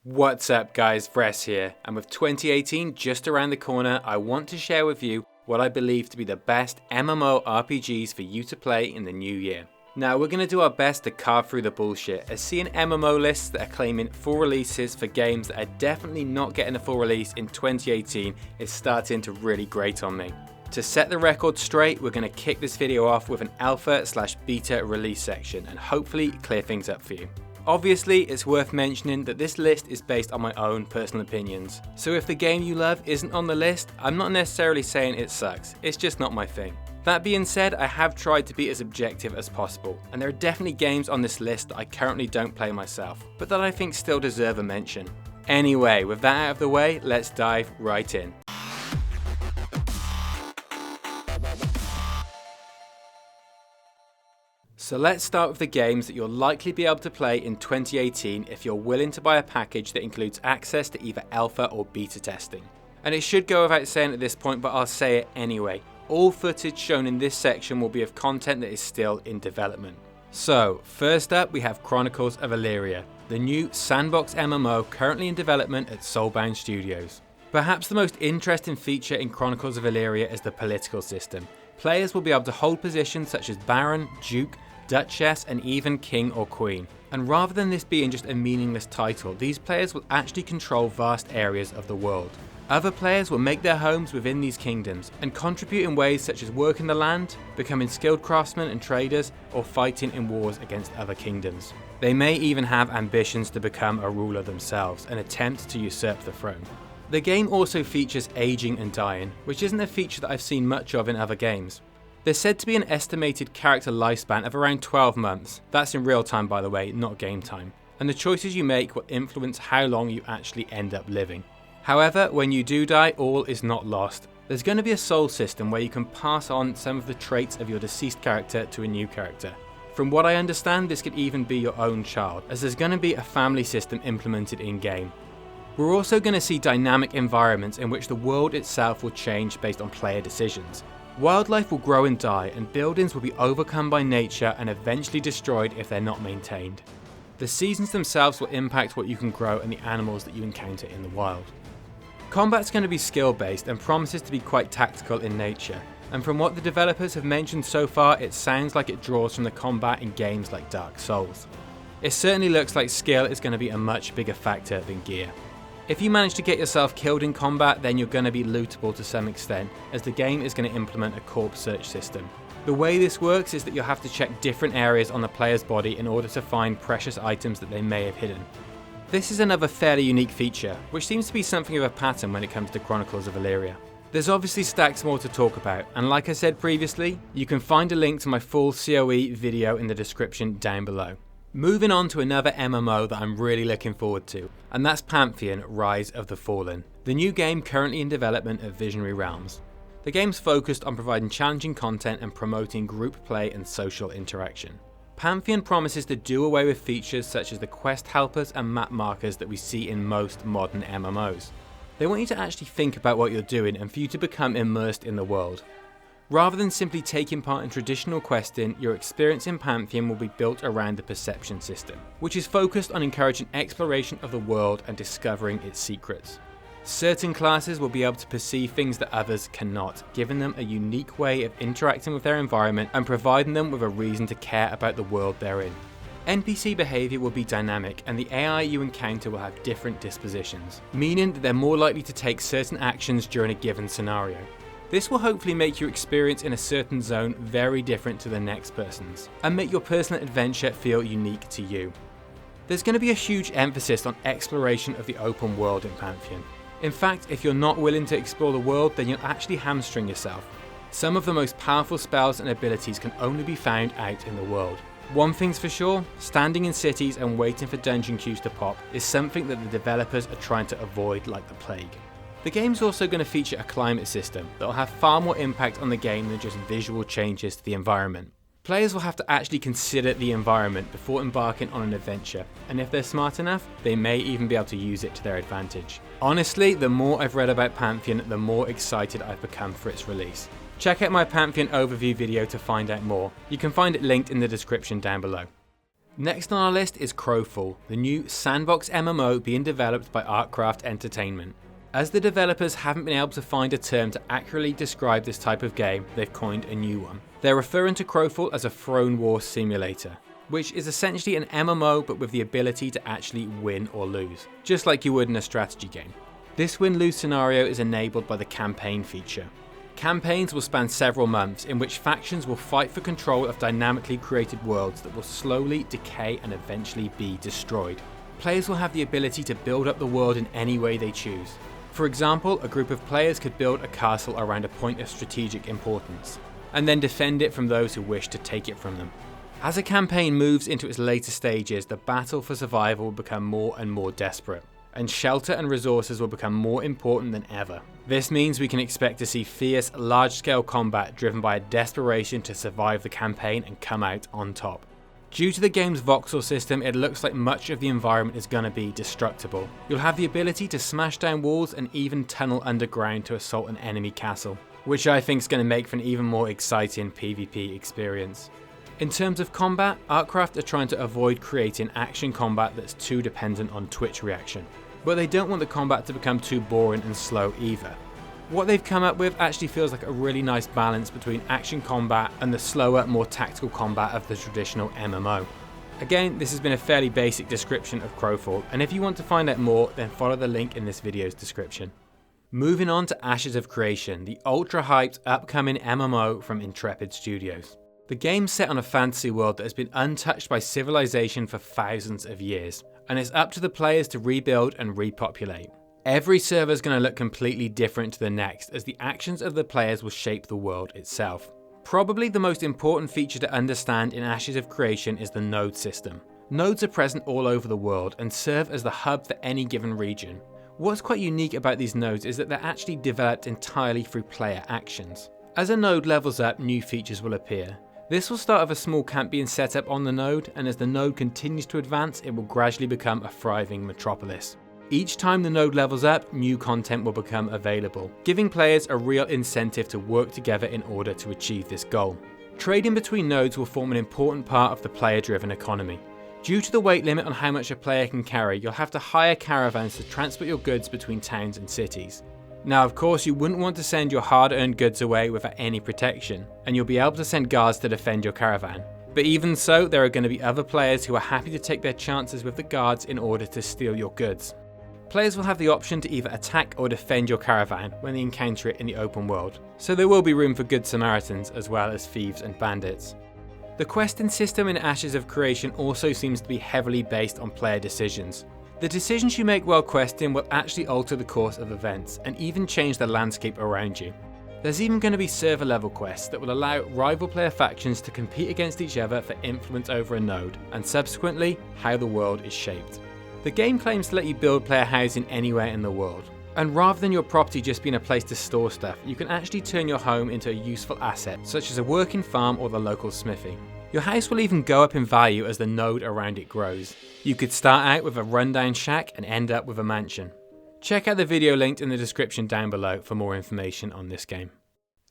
What's up guys, Vress here, and with 2018 just around the corner, I want to share with you what I believe to be the best MMORPGs for you to play in the new year. Now we're going to do our best to carve through the bullshit, as seeing MMO lists that are claiming full releases for games that are definitely not getting a full release in 2018 is starting to really grate on me. To set the record straight, we're going to kick this video off with an alpha/beta release section and hopefully clear things up for you. Obviously, it's worth mentioning that this list is based on my own personal opinions. So if the game you love isn't on the list, I'm not necessarily saying it sucks, it's just not my thing. That being said, I have tried to be as objective as possible, and there are definitely games on this list that I currently don't play myself, but that I think still deserve a mention. Anyway, with that out of the way, let's dive right in. So let's start with the games that you'll likely be able to play in 2018 if you're willing to buy a package that includes access to either alpha or beta testing. And it should go without saying at this point, but I'll say it anyway. All footage shown in this section will be of content that is still in development. So, first up we have Chronicles of Elyria, the new sandbox MMO currently in development at Soulbound Studios. Perhaps the most interesting feature in Chronicles of Elyria is the political system. Players will be able to hold positions such as Baron, Duke, Duchess, and even King or Queen. And rather than this being just a meaningless title, these players will actually control vast areas of the world. Other players will make their homes within these kingdoms and contribute in ways such as working the land, becoming skilled craftsmen and traders, or fighting in wars against other kingdoms. They may even have ambitions to become a ruler themselves and attempt to usurp the throne. The game also features aging and dying, which isn't a feature that I've seen much of in other games. There's said to be an estimated character lifespan of around 12 months. That's in real time, by the way, not game time. And the choices you make will influence how long you actually end up living. However, when you do die, all is not lost. There's going to be a soul system where you can pass on some of the traits of your deceased character to a new character. From what I understand, this could even be your own child, as there's going to be a family system implemented in-game. We're also going to see dynamic environments in which the world itself will change based on player decisions. Wildlife will grow and die, and buildings will be overcome by nature and eventually destroyed if they're not maintained. The seasons themselves will impact what you can grow and the animals that you encounter in the wild. Combat's going to be skill based and promises to be quite tactical in nature, and from what the developers have mentioned so far, it sounds like it draws from the combat in games like Dark Souls. It certainly looks like skill is going to be a much bigger factor than gear. If you manage to get yourself killed in combat, then you're going to be lootable to some extent, as the game is going to implement a corpse search system. The way this works is that you'll have to check different areas on the player's body in order to find precious items that they may have hidden. This is another fairly unique feature, which seems to be something of a pattern when it comes to Chronicles of Elyria. There's obviously stacks more to talk about, and like I said previously, you can find a link to my full COE video in the description down below. Moving on to another MMO that I'm really looking forward to, and that's Pantheon: Rise of the Fallen, the new game currently in development at Visionary Realms. The game's focused on providing challenging content and promoting group play and social interaction. Pantheon promises to do away with features such as the quest helpers and map markers that we see in most modern MMOs. They want you to actually think about what you're doing and for you to become immersed in the world. Rather than simply taking part in traditional questing, your experience in Pantheon will be built around the perception system, which is focused on encouraging exploration of the world and discovering its secrets. Certain classes will be able to perceive things that others cannot, giving them a unique way of interacting with their environment and providing them with a reason to care about the world they're in. NPC behaviour will be dynamic, and the AI you encounter will have different dispositions, meaning that they're more likely to take certain actions during a given scenario. This will hopefully make your experience in a certain zone very different to the next person's, and make your personal adventure feel unique to you. There's going to be a huge emphasis on exploration of the open world in Pantheon. In fact, if you're not willing to explore the world, then you'll actually hamstring yourself. Some of the most powerful spells and abilities can only be found out in the world. One thing's for sure, standing in cities and waiting for dungeon queues to pop is something that the developers are trying to avoid like the plague. The game's also going to feature a climate system that will have far more impact on the game than just visual changes to the environment. Players will have to actually consider the environment before embarking on an adventure, and if they're smart enough, they may even be able to use it to their advantage. Honestly, the more I've read about Pantheon, the more excited I've become for its release. Check out my Pantheon overview video to find out more. You can find it linked in the description down below. Next on our list is Crowfall, the new sandbox MMO being developed by Artcraft Entertainment. As the developers haven't been able to find a term to accurately describe this type of game, they've coined a new one. They're referring to Crowfall as a throne war simulator, which is essentially an MMO but with the ability to actually win or lose, just like you would in a strategy game. This win-lose scenario is enabled by the campaign feature. Campaigns will span several months in which factions will fight for control of dynamically created worlds that will slowly decay and eventually be destroyed. Players will have the ability to build up the world in any way they choose. For example, a group of players could build a castle around a point of strategic importance, and then defend it from those who wish to take it from them. As a campaign moves into its later stages, the battle for survival will become more and more desperate, and shelter and resources will become more important than ever. This means we can expect to see fierce, large-scale combat driven by a desperation to survive the campaign and come out on top. Due to the game's voxel system, it looks like much of the environment is going to be destructible. You'll have the ability to smash down walls and even tunnel underground to assault an enemy castle, which I think is going to make for an even more exciting PvP experience. In terms of combat, Artcraft are trying to avoid creating action combat that's too dependent on Twitch reaction, but they don't want the combat to become too boring and slow either. What they've come up with actually feels like a really nice balance between action combat and the slower, more tactical combat of the traditional MMO. Again, this has been a fairly basic description of Crowfall, and if you want to find out more, then follow the link in this video's description. Moving on to Ashes of Creation, the ultra-hyped upcoming MMO from Intrepid Studios. The game's set on a fantasy world that has been untouched by civilization for thousands of years, and it's up to the players to rebuild and repopulate. Every server is going to look completely different to the next, as the actions of the players will shape the world itself. Probably the most important feature to understand in Ashes of Creation is the node system. Nodes are present all over the world and serve as the hub for any given region. What's quite unique about these nodes is that they're actually developed entirely through player actions. As a node levels up, new features will appear. This will start with a small camp being set up on the node, and as the node continues to advance, it will gradually become a thriving metropolis. Each time the node levels up, new content will become available, giving players a real incentive to work together in order to achieve this goal. Trading between nodes will form an important part of the player-driven economy. Due to the weight limit on how much a player can carry, you'll have to hire caravans to transport your goods between towns and cities. Now, of course, you wouldn't want to send your hard-earned goods away without any protection, and you'll be able to send guards to defend your caravan. But even so, there are going to be other players who are happy to take their chances with the guards in order to steal your goods. Players will have the option to either attack or defend your caravan when they encounter it in the open world, so there will be room for good Samaritans as well as thieves and bandits. The questing system in Ashes of Creation also seems to be heavily based on player decisions. The decisions you make while questing will actually alter the course of events and even change the landscape around you. There's even going to be server level quests that will allow rival player factions to compete against each other for influence over a node, and subsequently, how the world is shaped. The game claims to let you build player housing anywhere in the world, and rather than your property just being a place to store stuff, you can actually turn your home into a useful asset, such as a working farm or the local smithy. Your house will even go up in value as the node around it grows. You could start out with a rundown shack and end up with a mansion. Check out the video linked in the description down below for more information on this game.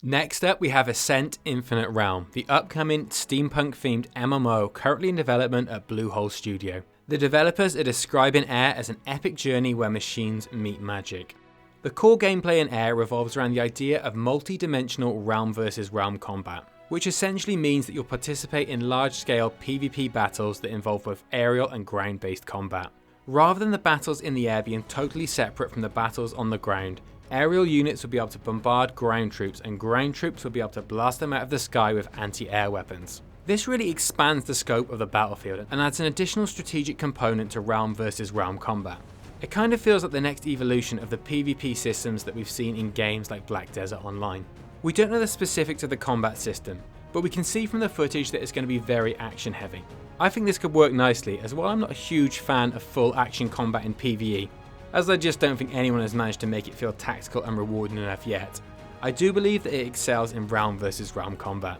Next up, we have Ascent Infinite Realm, the upcoming steampunk-themed MMO currently in development at Bluehole Studio. The developers are describing Air as an epic journey where machines meet magic. The core gameplay in Air revolves around the idea of multi-dimensional realm versus realm combat, which essentially means that you'll participate in large-scale PvP battles that involve both aerial and ground-based combat. Rather than the battles in the air being totally separate from the battles on the ground, aerial units will be able to bombard ground troops, and ground troops will be able to blast them out of the sky with anti-air weapons. This really expands the scope of the battlefield and adds an additional strategic component to realm versus realm combat. It kind of feels like the next evolution of the PvP systems that we've seen in games like Black Desert Online. We don't know the specifics of the combat system, but we can see from the footage that it's going to be very action heavy. I think this could work nicely, as while I'm not a huge fan of full action combat in PvE, as I just don't think anyone has managed to make it feel tactical and rewarding enough yet, I do believe that it excels in realm versus realm combat.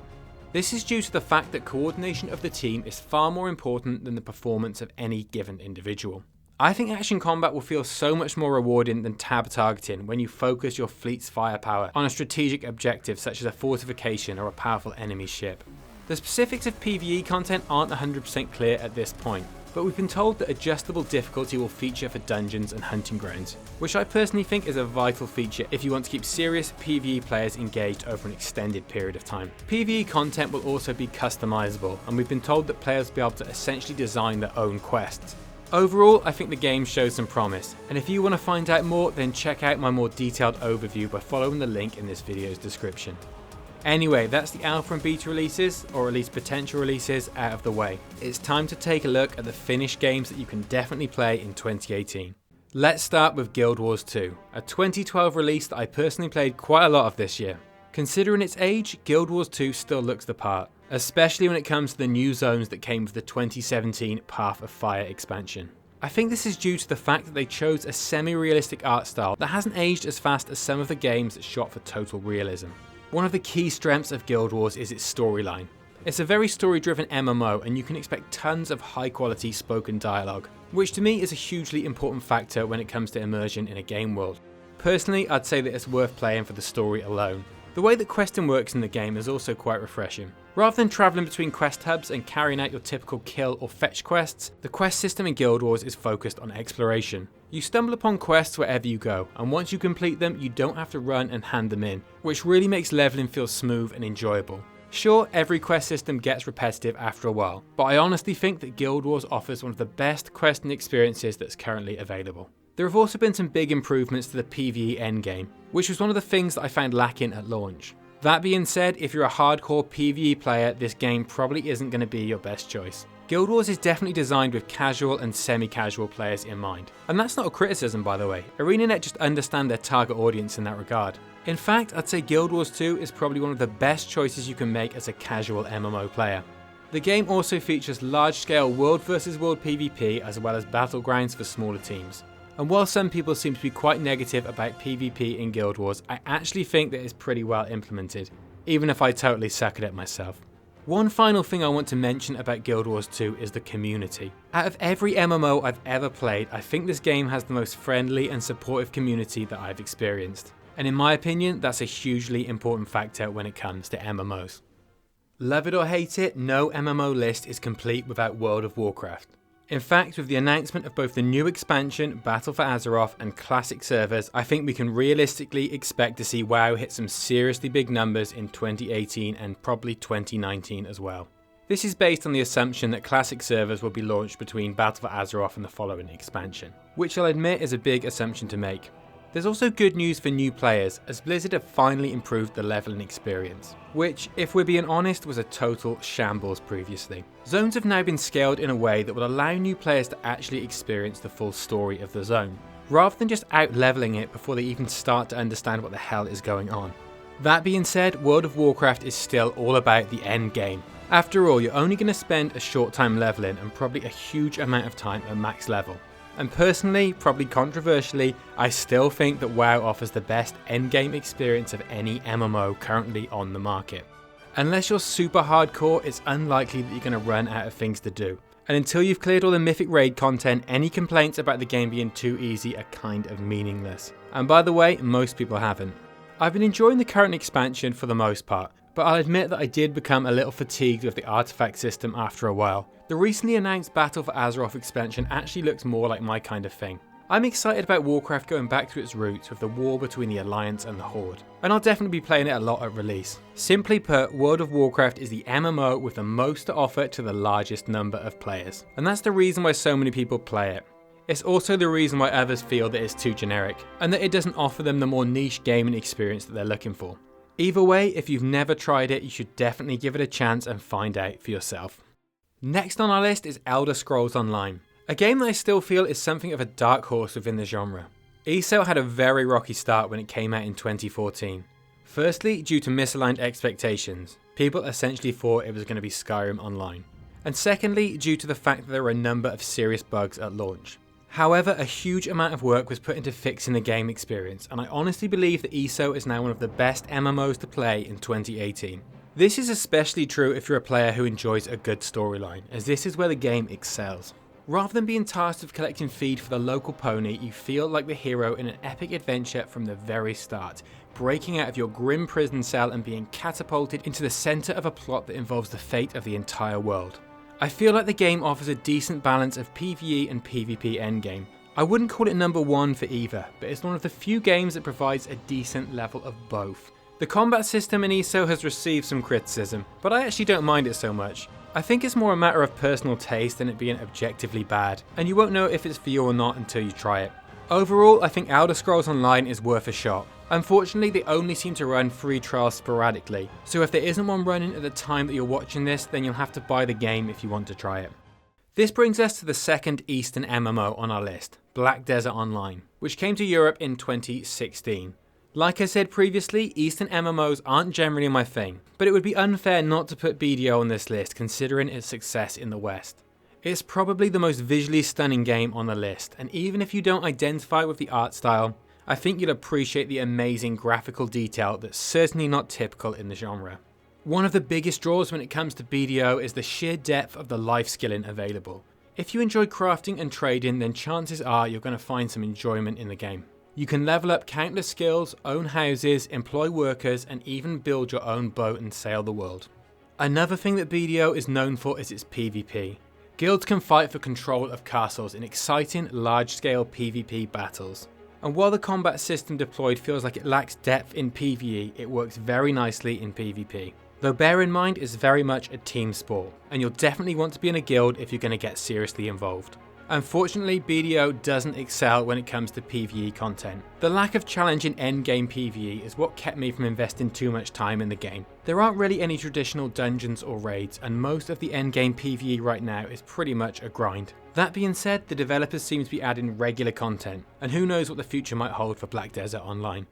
This is due to the fact that coordination of the team is far more important than the performance of any given individual. I think action combat will feel so much more rewarding than tab targeting when you focus your fleet's firepower on a strategic objective such as a fortification or a powerful enemy ship. The specifics of PvE content aren't 100% clear at this point, but we've been told that adjustable difficulty will feature for dungeons and hunting grounds, which I personally think is a vital feature if you want to keep serious PvE players engaged over an extended period of time. PvE content will also be customizable, and we've been told that players will be able to essentially design their own quests. Overall, I think the game shows some promise, and if you want to find out more, then check out my more detailed overview by following the link in this video's description. Anyway, that's the alpha and beta releases, or at least potential releases, out of the way. It's time to take a look at the finished games that you can definitely play in 2018. Let's start with Guild Wars 2, a 2012 release that I personally played quite a lot of this year. Considering its age, Guild Wars 2 still looks the part, especially when it comes to the new zones that came with the 2017 Path of Fire expansion. I think this is due to the fact that they chose a semi-realistic art style that hasn't aged as fast as some of the games that shot for total realism. One of the key strengths of Guild Wars is its storyline. It's a very story-driven MMO, and you can expect tons of high-quality spoken dialogue, which to me is a hugely important factor when it comes to immersion in a game world. Personally, I'd say that it's worth playing for the story alone. The way that questing works in the game is also quite refreshing. Rather than travelling between quest hubs and carrying out your typical kill or fetch quests, the quest system in Guild Wars is focused on exploration. You stumble upon quests wherever you go, and once you complete them, you don't have to run and hand them in, which really makes leveling feel smooth and enjoyable. Sure, every quest system gets repetitive after a while, but I honestly think that Guild Wars offers one of the best questing experiences that's currently available. There have also been some big improvements to the PvE endgame, which was one of the things that I found lacking at launch. That being said, if you're a hardcore PvE player, this game probably isn't going to be your best choice. Guild Wars is definitely designed with casual and semi-casual players in mind. And that's not a criticism, by the way. ArenaNet just understand their target audience in that regard. In fact, I'd say Guild Wars 2 is probably one of the best choices you can make as a casual MMO player. The game also features large-scale world versus world PvP as well as battlegrounds for smaller teams. And while some people seem to be quite negative about PvP in Guild Wars, I actually think that it's pretty well implemented, even if I totally suck at it myself. One final thing I want to mention about Guild Wars 2 is the community. Out of every MMO I've ever played, I think this game has the most friendly and supportive community that I've experienced. And in my opinion, that's a hugely important factor when it comes to MMOs. Love it or hate it, no MMO list is complete without World of Warcraft. In fact, with the announcement of both the new expansion, Battle for Azeroth, and classic servers, I think we can realistically expect to see WoW hit some seriously big numbers in 2018 and probably 2019 as well. This is based on the assumption that classic servers will be launched between Battle for Azeroth and the following expansion, which I'll admit is a big assumption to make. There's also good news for new players, as Blizzard have finally improved the leveling experience, which, if we're being honest, was a total shambles previously. Zones have now been scaled in a way that will allow new players to actually experience the full story of the zone, rather than just out-leveling it before they even start to understand what the hell is going on. That being said, World of Warcraft is still all about the end game. After all, you're only going to spend a short time leveling and probably a huge amount of time at max level. And personally, probably controversially, I still think that WoW offers the best endgame experience of any MMO currently on the market. Unless you're super hardcore, it's unlikely that you're going to run out of things to do. And until you've cleared all the Mythic Raid content, any complaints about the game being too easy are kind of meaningless. And by the way, most people haven't. I've been enjoying the current expansion for the most part, but I'll admit that I did become a little fatigued with the artifact system after a while. The recently announced Battle for Azeroth expansion actually looks more like my kind of thing. I'm excited about Warcraft going back to its roots with the war between the Alliance and the Horde, and I'll definitely be playing it a lot at release. Simply put, World of Warcraft is the MMO with the most to offer to the largest number of players, and that's the reason why so many people play it. It's also the reason why others feel that it's too generic, and that it doesn't offer them the more niche gaming experience that they're looking for. Either way, if you've never tried it, you should definitely give it a chance and find out for yourself. Next on our list is Elder Scrolls Online, a game that I still feel is something of a dark horse within the genre. ESO had a very rocky start when it came out in 2014. Firstly, due to misaligned expectations, people essentially thought it was going to be Skyrim Online. And secondly, due to the fact that there were a number of serious bugs at launch. However, a huge amount of work was put into fixing the game experience, and I honestly believe that ESO is now one of the best MMOs to play in 2018. This is especially true if you're a player who enjoys a good storyline, as this is where the game excels. Rather than being tasked with collecting feed for the local pony, you feel like the hero in an epic adventure from the very start, breaking out of your grim prison cell and being catapulted into the centre of a plot that involves the fate of the entire world. I feel like the game offers a decent balance of PvE and PvP endgame. I wouldn't call it number one for either, but it's one of the few games that provides a decent level of both. The combat system in ESO has received some criticism, but I actually don't mind it so much. I think it's more a matter of personal taste than it being objectively bad, and you won't know if it's for you or not until you try it. Overall, I think Elder Scrolls Online is worth a shot. Unfortunately, they only seem to run free trials sporadically, so if there isn't one running at the time that you're watching this, then you'll have to buy the game if you want to try it. This brings us to the second Eastern MMO on our list, Black Desert Online, which came to Europe in 2016. Like I said previously, Eastern MMOs aren't generally my thing, but it would be unfair not to put BDO on this list considering its success in the West. It's probably the most visually stunning game on the list, and even if you don't identify with the art style, I think you'll appreciate the amazing graphical detail that's certainly not typical in the genre. One of the biggest draws when it comes to BDO is the sheer depth of the life skilling available. If you enjoy crafting and trading, then chances are you're going to find some enjoyment in the game. You can level up countless skills, own houses, employ workers, and even build your own boat and sail the world. Another thing that BDO is known for is its PvP. Guilds can fight for control of castles in exciting, large-scale PvP battles. And while the combat system deployed feels like it lacks depth in PvE, it works very nicely in PvP. Though bear in mind, it's very much a team sport, and you'll definitely want to be in a guild if you're going to get seriously involved. Unfortunately, BDO doesn't excel when it comes to PvE content. The lack of challenge in endgame PvE is what kept me from investing too much time in the game. There aren't really any traditional dungeons or raids, and most of the endgame PvE right now is pretty much a grind. That being said, the developers seem to be adding regular content, and who knows what the future might hold for Black Desert Online.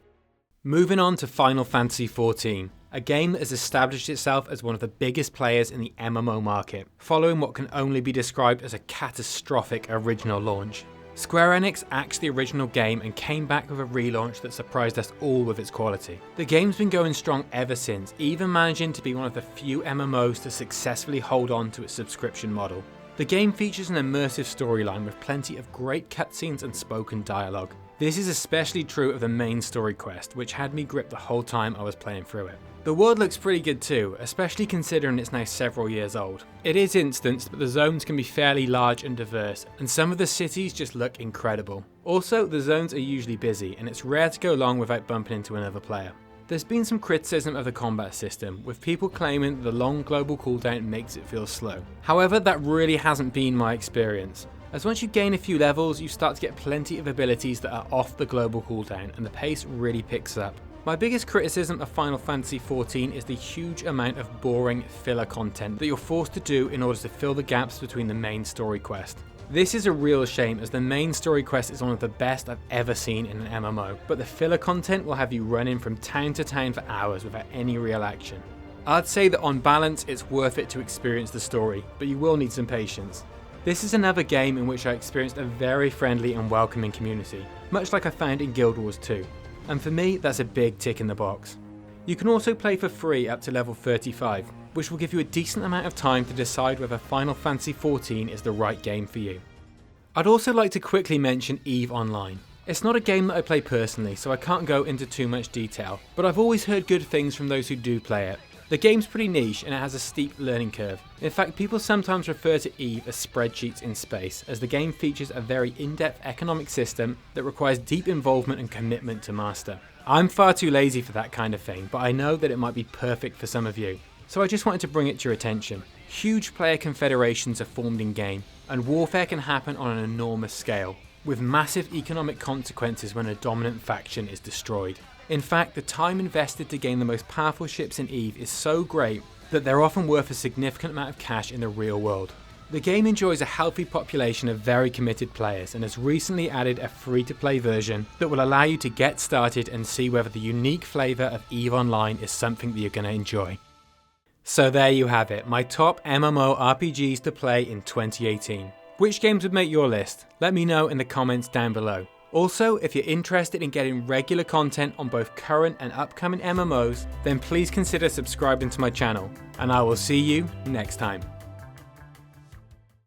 Moving on to Final Fantasy XIV, a game that has established itself as one of the biggest players in the MMO market, following what can only be described as a catastrophic original launch. Square Enix axed the original game and came back with a relaunch that surprised us all with its quality. The game's been going strong ever since, even managing to be one of the few MMOs to successfully hold on to its subscription model. The game features an immersive storyline with plenty of great cutscenes and spoken dialogue. This is especially true of the main story quest, which had me gripped the whole time I was playing through it. The world looks pretty good too, especially considering it's now several years old. It is instanced, but the zones can be fairly large and diverse, and some of the cities just look incredible. Also, the zones are usually busy, and it's rare to go long without bumping into another player. There's been some criticism of the combat system, with people claiming that the long global cooldown makes it feel slow. However, that really hasn't been my experience, as once you gain a few levels, you start to get plenty of abilities that are off the global cooldown, and the pace really picks up. My biggest criticism of Final Fantasy XIV is the huge amount of boring filler content that you're forced to do in order to fill the gaps between the main story quest. This is a real shame, as the main story quest is one of the best I've ever seen in an MMO, but the filler content will have you running from town to town for hours without any real action. I'd say that on balance it's worth it to experience the story, but you will need some patience. This is another game in which I experienced a very friendly and welcoming community, much like I found in Guild Wars 2. And for me, that's a big tick in the box. You can also play for free up to level 35, which will give you a decent amount of time to decide whether Final Fantasy XIV is the right game for you. I'd also like to quickly mention EVE Online. It's not a game that I play personally, so I can't go into too much detail, but I've always heard good things from those who do play it. The game's pretty niche and it has a steep learning curve. In fact, people sometimes refer to EVE as spreadsheets in space, as the game features a very in-depth economic system that requires deep involvement and commitment to master. I'm far too lazy for that kind of thing, but I know that it might be perfect for some of you. So I just wanted to bring it to your attention. Huge player confederations are formed in-game, and warfare can happen on an enormous scale, with massive economic consequences when a dominant faction is destroyed. In fact, the time invested to gain the most powerful ships in EVE is so great that they're often worth a significant amount of cash in the real world. The game enjoys a healthy population of very committed players and has recently added a free-to-play version that will allow you to get started and see whether the unique flavour of EVE Online is something that you're going to enjoy. So there you have it, my top MMORPGs to play in 2018. Which games would make your list? Let me know in the comments down below. Also, if you're interested in getting regular content on both current and upcoming MMOs, then please consider subscribing to my channel, and I will see you next time.